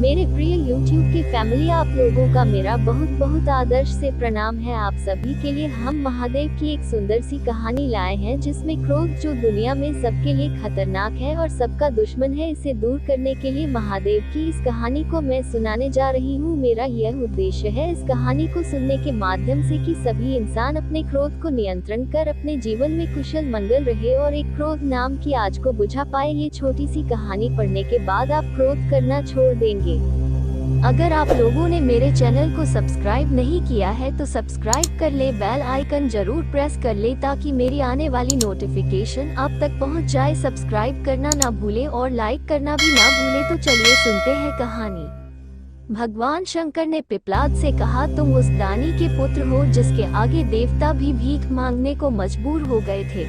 मेरे प्रिय YouTube की फैमिली, आप लोगों का मेरा बहुत बहुत आदर्श से प्रणाम है। आप सभी के लिए हम महादेव की एक सुंदर सी कहानी लाए हैं, जिसमें क्रोध, जो दुनिया में सबके लिए खतरनाक है और सबका दुश्मन है, इसे दूर करने के लिए महादेव की इस कहानी को मैं सुनाने जा रही हूँ। मेरा यह उद्देश्य है इस कहानी को सुनने के माध्यम से कि सभी इंसान अपने क्रोध को नियंत्रण कर अपने जीवन में कुशल मंगल रहे और एक क्रोध नाम की आग को बुझा पाए। ये छोटी सी कहानी पढ़ने के बाद आप क्रोध करना छोड़ देंगे। अगर आप लोगों ने मेरे चैनल को सब्सक्राइब नहीं किया है तो सब्सक्राइब कर ले, बेल आइकन जरूर प्रेस कर ले ताकि मेरी आने वाली नोटिफिकेशन आप तक पहुंच जाए। सब्सक्राइब करना ना भूले और लाइक करना भी ना भूले। तो चलिए सुनते हैं कहानी। भगवान शंकर ने पिपलाद से कहा, तुम उस दानी के पुत्र हो जिसके आगे देवता भी भीख मांगने को मजबूर हो गए थे।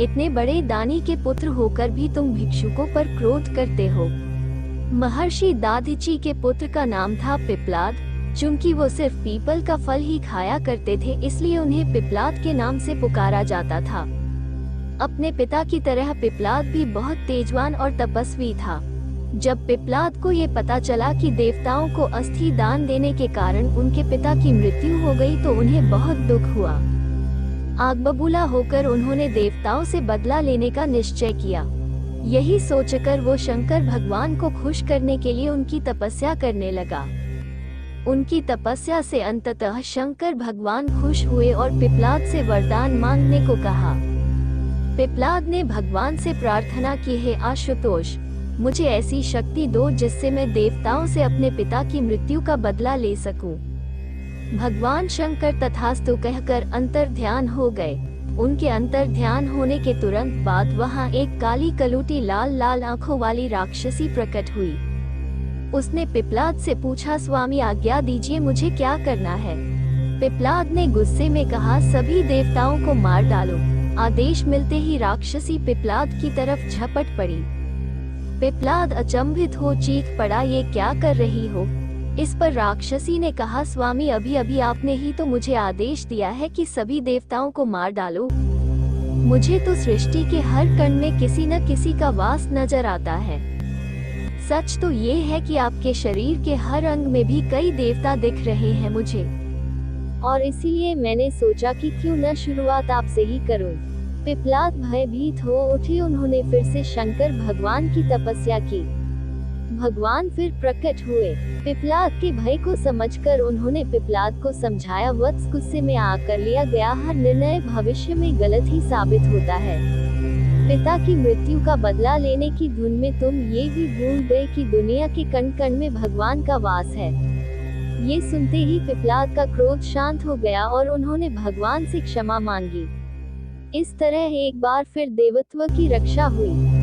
इतने बड़े दानी के पुत्र होकर भी तुम भिक्षुकों पर क्रोध करते हो। महर्षि दाधिची के पुत्र का नाम था पिपलाद। चूंकि वो सिर्फ पीपल का फल ही खाया करते थे, इसलिए उन्हें पिपलाद के नाम से पुकारा जाता था। अपने पिता की तरह पिपलाद भी बहुत तेजवान और तपस्वी था। जब पिपलाद को ये पता चला कि देवताओं को अस्थि दान देने के कारण उनके पिता की मृत्यु हो गई, तो उन्हें बहुत दुख हुआ। आग बबूला होकर उन्होंने देवताओं से बदला लेने का निश्चय किया। यही सोचकर वो शंकर भगवान को खुश करने के लिए उनकी तपस्या करने लगा। उनकी तपस्या से अंततः शंकर भगवान खुश हुए और पिपलाद से वरदान मांगने को कहा। पिपलाद ने भगवान से प्रार्थना की, हे आशुतोष, मुझे ऐसी शक्ति दो जिससे मैं देवताओं से अपने पिता की मृत्यु का बदला ले सकूं। भगवान शंकर तथास्तु कहकर अंतर्ध्यान हो गए। उनके अंतर ध्यान होने के तुरंत बाद वहां एक काली कलूटी लाल लाल आंखों वाली राक्षसी प्रकट हुई। उसने पिपलाद से पूछा, स्वामी आज्ञा दीजिए, मुझे क्या करना है। पिपलाद ने गुस्से में कहा, सभी देवताओं को मार डालो। आदेश मिलते ही राक्षसी पिपलाद की तरफ झपट पड़ी। पिपलाद अचंभित हो चीख पड़ा, ये क्या कर रही हो। इस पर राक्षसी ने कहा, स्वामी अभी अभी आपने ही तो मुझे आदेश दिया है कि सभी देवताओं को मार डालो। मुझे तो सृष्टि के हर कण में किसी न किसी का वास नजर आता है। सच तो ये है कि आपके शरीर के हर अंग में भी कई देवता दिख रहे हैं मुझे, और इसीलिए मैंने सोचा कि क्यों न शुरुआत आपसे ही करूं। पिपलाद भयभीत हो उठे। उन्होंने फिर से शंकर भगवान की तपस्या की। भगवान फिर प्रकट हुए। पिपलाद के भय को समझकर उन्होंने पिपलाद को समझाया, वत्स, गुस्से में आकर लिया गया हर निर्णय भविष्य में गलत ही साबित होता है। पिता की मृत्यु का बदला लेने की धुन में तुम ये भी भूल गए कि दुनिया के कण कण में भगवान का वास है। ये सुनते ही पिपलाद का क्रोध शांत हो गया और उन्होंने भगवान से क्षमा मांगी। इस तरह एक बार फिर देवत्व की रक्षा हुई।